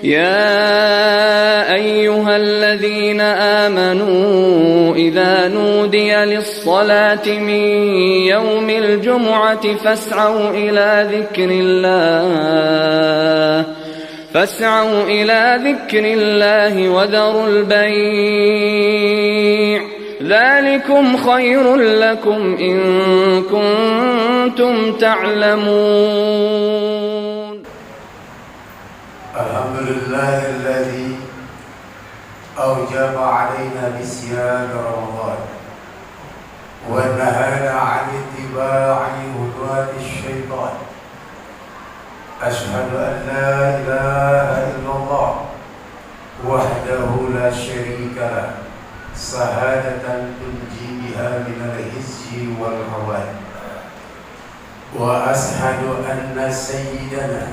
يا أيها الذين آمنوا إذا نودي للصلاة من يوم الجمعة فاسعوا إلى ذكر الله وذروا البيع ذلكم خير لكم إن كنتم تعلمون. الحمد لله الذي أوجب علينا بصيام رمضان ونهانا عن اتباع خطوات الشيطان. أشهد أن لا إله إلا الله وحده لا شريك له شهادة تنجي بها من الخزي والهوان، وأشهد أن سيدنا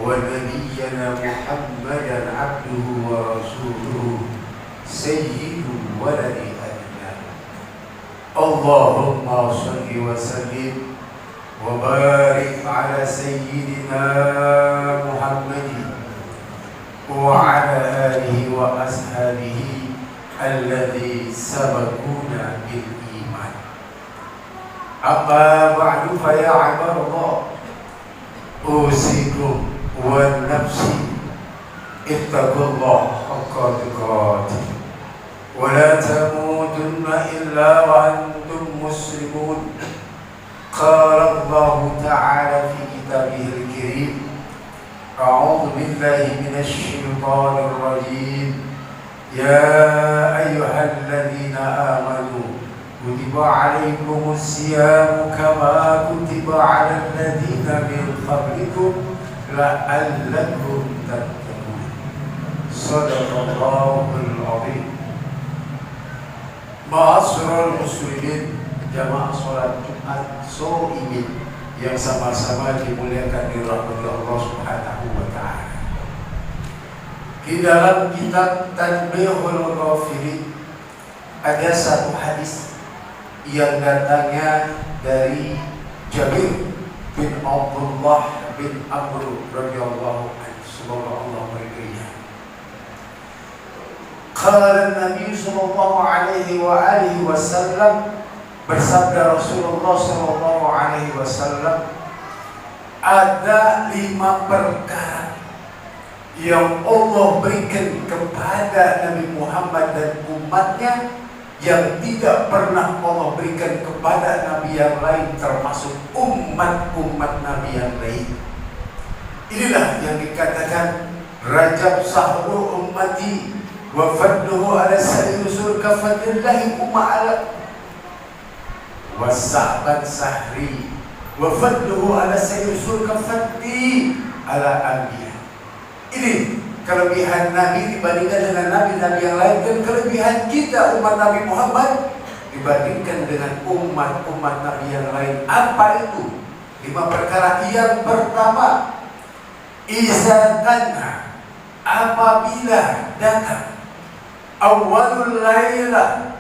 ونبينا محمدا عبده ورسوله سيد ولد آدم. اللهم صل وسلم وبارك على سيدنا محمد وعلى آله وأصحابه الذي سبقونا بالإيمان. أما بعد فيا عباد الله، أوصيكم ونفسي اتقوا الله حق تقاته ولا تموتن إلا وأنتم مسلمون. قال الله تعالى في كتابه الكريم: أعوذ بالله من الشيطان الرجيم. يا أيها الذين آمنوا كتب عليكم الصيام كما كتب على الذين من قبلكم لعلكم تتقون. صدق الله العظيم. Ma'asyiral muslimin, jamaah salat Jumat shaimin yang sama-sama dimuliakan dirahmati Allah Subhanahu wa taala. Di dalam kitab Tanbihul Ghafilin ada satu hadis yang datangnya dari Jabir bin Abdullah bin Amr radhiyallahu anhu, semoga Allah meridainya. Qala Nabi sallallahu alaihi wasallam, bersabda Rasulullah sallallahu alaihi wasallam, ada 5 perkara yang Allah berikan kepada Nabi Muhammad dan umatnya yang tidak pernah Allah berikan kepada Nabi yang lain, termasuk umat-umat Nabi yang lain. Inilah yang dikatakan Rajab sahru ummati wa fadluhu ala sa'il usul kafadillahi umma'ala wa sa'ban sahri wa fadluhu ala sa'il usul kafadli ala anbiya. Ini kelebihan Nabi dibandingkan dengan Nabi-Nabi yang lain, dan kelebihan kita umat Nabi Muhammad dibandingkan dengan umat-umat Nabi yang lain. Apa itu? 5 perkara. Yang pertama, izatana, apabila datang awalul layla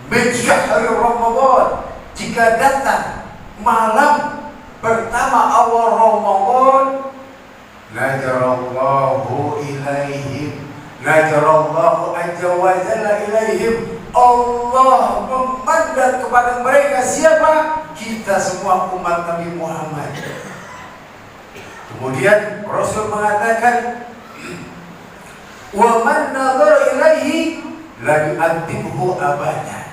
min syahr Ramadan, jika datang malam pertama awal Ramadan, najarallahu ilaihim, najarallahu azza wa jalla ilaihim, Allah memandang kepada mereka. Siapa? Kita semua umat Nabi Muhammad. Kemudian Rasul mengatakan, wa man nadhara ilaihi la yu'adzibhu abada.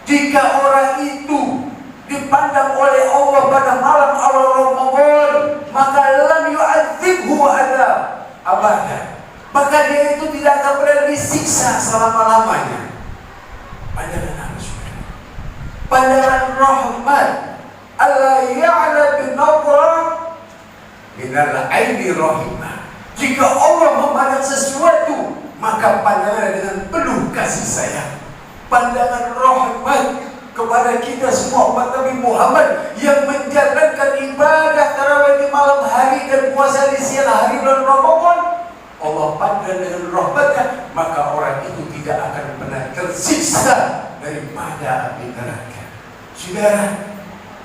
Jika orang itu dipandang oleh Allah pada malam awal Ramadan, maka lam yu'adzibhu abada, maka dia itu tidak akan pernah disiksa selama-lamanya. Pandangan Allah, pandangan rahmat. Allah ya'la bin nadhra minal aini rahimah. Jika Allah memandang sesuatu, maka pandangan dengan penuh kasih sayang. Pandangan rahmat kepada kita semua umat Nabi Muhammad yang menjalankan ibadah tarawih di malam hari dan puasa di siang hari bulan Ramadan. Allah pandang dengan rahmatnya, maka orang itu tidak akan pernah tersiksa daripada api neraka. Saudara,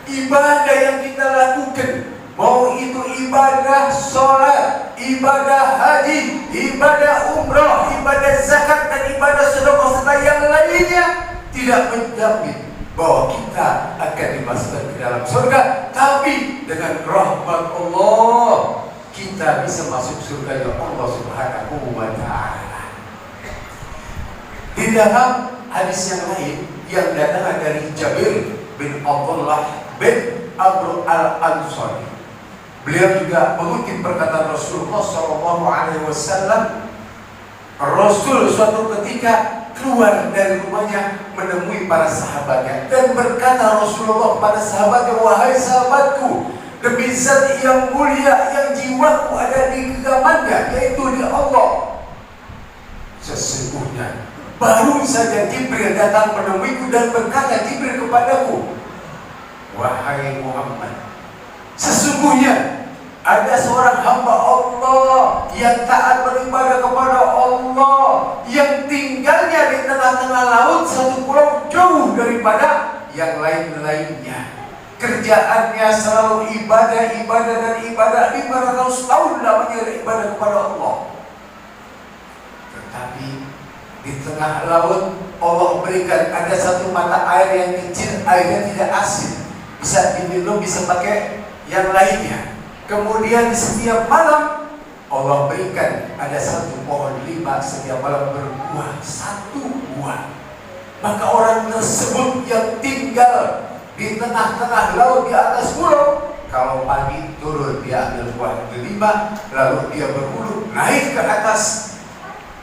ibadah yang kita lakukan, mau itu ibadah sholat, ibadah haji, ibadah umrah, ibadah zakat, dan ibadah sedekah serta yang lainnya tidak menjamin bahwa kita akan dimasukkan ke dalam surga. Tapi dengan rahmat Allah kita bisa masuk surga ya Allah Subhanahu wa ta'ala. Di dalam hadis yang lain yang datang dari Jabir bin Abdullah bin Amr al-Ansari, beliau juga mengutip perkataan Rasulullah SAW. Rasul suatu ketika keluar dari rumahnya menemui para sahabatnya dan berkata Rasulullah kepada sahabatnya, wahai sahabatku, demi zat yang mulia yang jiwaku ada di genggamannya, yaitu di Allah, sesungguhnya baru saja Jibril datang menemuiku dan berkata Jibril kepadaku, wahai Muhammad, sesungguhnya ada seorang hamba Allah yang taat beribadah kepada Allah, yang tinggalnya di tengah-tengah laut, satu pulau jauh daripada yang lain-lainnya. Kerjaannya selalu ibadah, ibadah dan ibadah, 500 tahun lamanya ibadah kepada Allah. Tetapi di tengah laut Allah berikan ada satu mata air yang kecil, airnya tidak asin, bisa diminum, bisa pakai yang lainnya. Kemudian di setiap malam Allah berikan ada satu pohon lima, setiap malam berbuah satu buah. Maka orang tersebut yang tinggal di tengah-tengah laut di atas pulau, kalau pagi turun dia ambil buah kelima, lalu dia berhulu naik ke atas,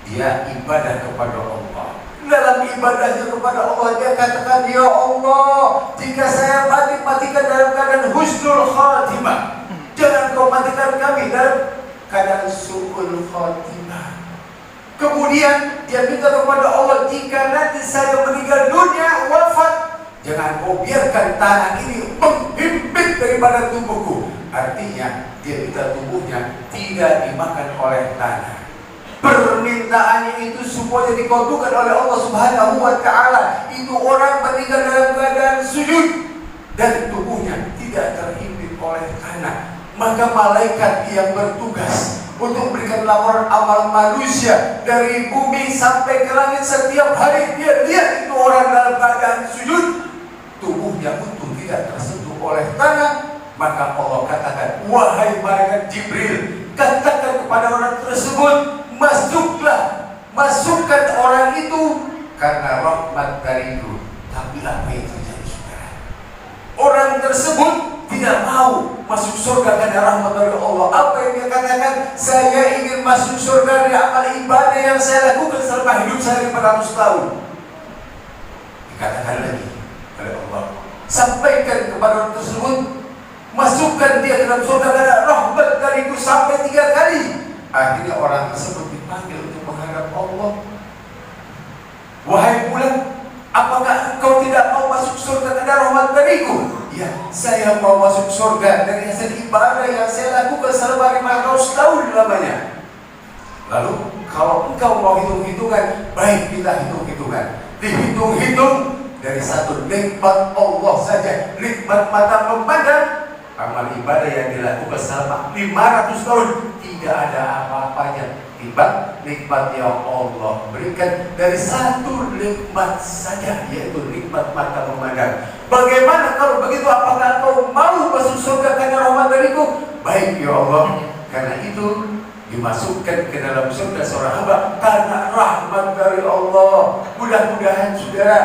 dia ibadah kepada Allah. Dalam ibadahnya kepada Allah dia katakan, ya Allah, jika saya matikan dalam keadaan husnul khatimah, jangan kau matikan kami dalam keadaan su'ul khatimah. Kemudian dia minta kepada Allah, jika nanti saya meninggal dunia, wafat, jangan kau biarkan tanah ini menghimpit daripada tubuhku. Artinya dia minta tubuhnya tidak dimakan oleh tanah. Permintaannya itu semuanya dikabulkan oleh Allah Subhanahu wa ta'ala. Itu orang meninggal dalam keadaan sujud dan tubuhnya tidak terhimpit oleh tanah. Maka malaikat yang bertugas untuk memberikan laporan amal manusia dari bumi sampai ke langit setiap hari, dia lihat itu orang dalam keadaan sujud, tubuhnya utuh, tidak tersentuh oleh tanah. Maka Allah katakan, wahai malaikat Jibril, katakan kepada orang tersebut, masukkan orang itu karena rahmat dariku. Tapi apa yang terjadi, saudara? Orang tersebut tidak mau masuk surga karena rahmat dari Allah. Apa yang dia katakan? Saya ingin masuk surga dari amal ibadah yang saya lakukan selama hidup saya 500 tahun. Dikatakan lagi oleh Allah, sampaikan kepada orang tersebut, masukkan dia dalam surga karena rahmat dariku sampai 3 kali. Akhirnya orang tersebut dipanggil untuk menghadap Allah. Wahai bulan, apakah engkau tidak mau masuk surga karena rahmat dariku? Ya, saya mau masuk surga dari hasil ibadah yang saya lakukan selama 500 tahun lamanya. Lalu kalau engkau mau hitung-hitungan, baik kita hitung-hitungan. Dihitung-hitung dari satu nikmat Allah saja, nikmat mata memandang, amal ibadah yang dilakukan selama 500 tahun tidak ada apa-apanya timbang nikmat yang Allah berikan dari satu nikmat saja, yaitu nikmat mata memandang. Bagaimana kalau begitu? Apakah engkau mau masuk surga karena rahmat dariku? Baik ya Allah, karena itu dimasukkan ke dalam surga seorang hamba karena rahmat dari Allah. Mudah-mudahan saudara,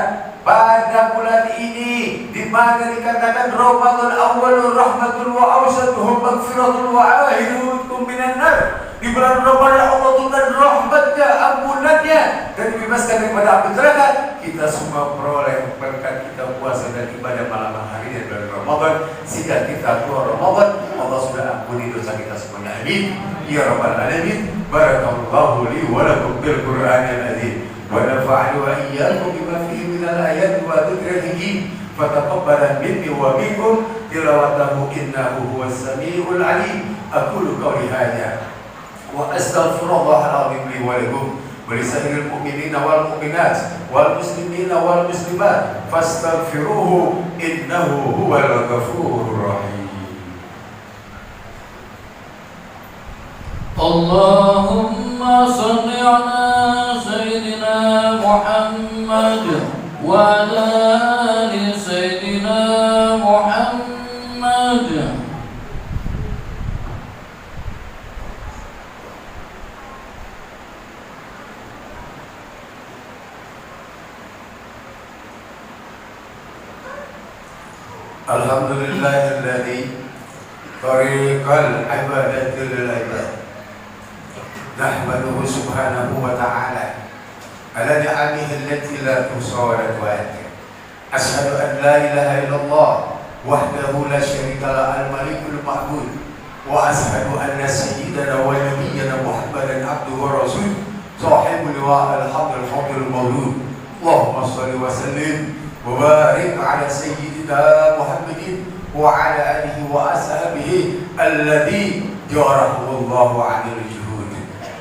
pada bulan ini di mana dikatakan Ramadan awalul rahmatul wa awsatuhu maghfiratul wa ahirukum minan nar, di bulan Ramadan Allah turunkan rahmatnya, ampunannya, dan dibebaskan daripada api neraka. Kita semua peroleh berkat kita puasa dan ibadah malam hari di bulan Ramadan, sehingga kita keluar Ramadan Allah sudah ampuni dosa kita semuanya. Amin ya rabbal alamin. Barakallahu li wa lakum bil Qur'anil azim wa nafa'ani wa iyyakum bima fihi minal ayati wa dzikril hakim. Fataqabbal minni wa minkum tilawatahu innahu huwas samiul alim. Aqulu qawli hadza wa astaghfirullahal azim li wa lakum wa lisa'iril mu'minina wal mu'minat wal muslimina wal muslimat fastaghfiruhu innahu huwal ghafurur rahim. اللهم صل على سيدنا محمد وعلى آل سيدنا محمد. Alhamdulillahilladzi tariqal ibadati lil ibad. Nahmaduhu subhanahu wa ta'ala ala ni'amihi allati la tuhsa wa la tu'ad. Ashhadu an la ilaha illallah wahdahu la syarika lah al-malikul ma'bud, wa ashhadu anna sayyidana wa nabiyyana Muhammadan abduhu wa rasuluh sahibul liwa'il hamdul fadlul mawlud. Allahumma shalli wa sallim wa barik ala sayyidina Muhammadin wa ala alihi wa ashabihi alladhi jarahu Allahu 'anil juhud.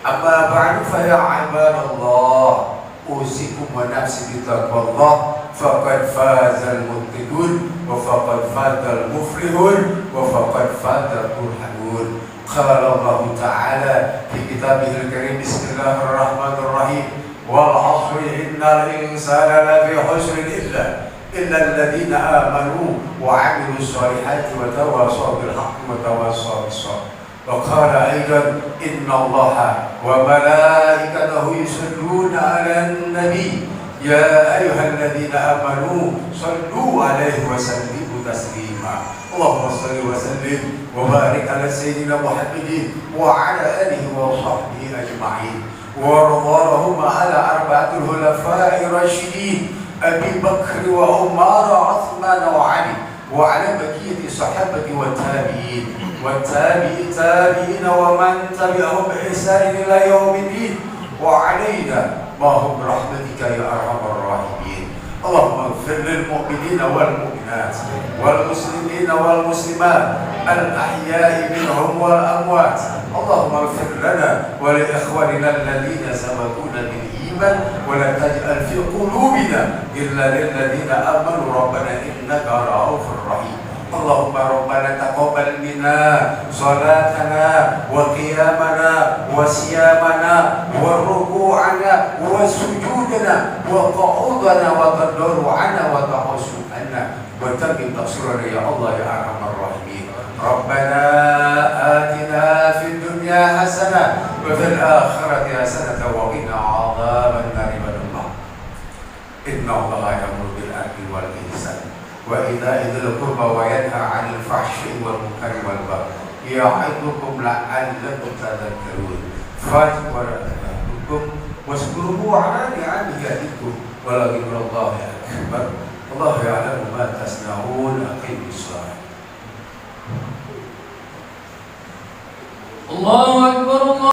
Amma ba'du fa ya ibadallah, usikum wa nafsi bi taqwallah, faqad fazal muttaqun wa faqad fazal muflihun wa faqad fazal turhamun. Qala Allah ta'ala fi kitabihil karim, bismillahirrahmanirrahim, wal 'asri innal insana lafi khusrin illa alladhina amanu wa 'amilus solihati wa tawassaw bil haqqi wa tawassaw bis sabr. Wa qala aidan innallaha wa malaikatahu yusalluna 'alan nabi ya ayyuhalladzina amanu sallu 'alaihi wa sallimu taslima. Allahumma shalli wa sallim wa barik ala sayyidina Muhammadin wa 'ala alihi wa sahbihi ajma'in. Wa radhiyallahu ala arba'atil khulafa'ir rasyidin Abi Bakr wa Umar wa Uthman wa Ali wa ala baqiyati sahabati wa tabi'in wa tabi'in wa man tabi'ahum bi ihsan ila yaumiddin wa alaina ma hum rahmatika ya arhamar rahimin. Allahumma ighfir lil mu'minina wal mu'minat wal muslimina wal muslimat al ahya'i minhum wal amwat. Allahumma ighfir lana wa li ikhwanina alladhina sabaquna bil iman wa la taj'al fi qulubina illa lil ladzina amanu rabbana innaka ra'ufur rahim. Allahumma rabbana taqabbal minna salatana wa qiyamana wa siyamana wa ruku'ana wa sujudana wa qu'udana wa tadarru'ana wa tahassu'ana wa taqim taqsirana ya Allah ya arhamar rahimin. Rabbana atina fid dunya hasanah wa fil akhirati hasanah wa qina 'adzaban nar. Inna Allaha ya'muru bil 'adli wal ihsan wa ita'i dzil qurba wa yanha 'anil fahsya'i wal munkari wal baghi ya'idukum la'allakum tadhakkarun. Fadhkurukum wazkuruhu 'ala ni'amihi ya'idkum wa la dzikrullahi akbar. Allahu ya'lamu ma tasna'un. Aqimis shalah. Allahu akbar.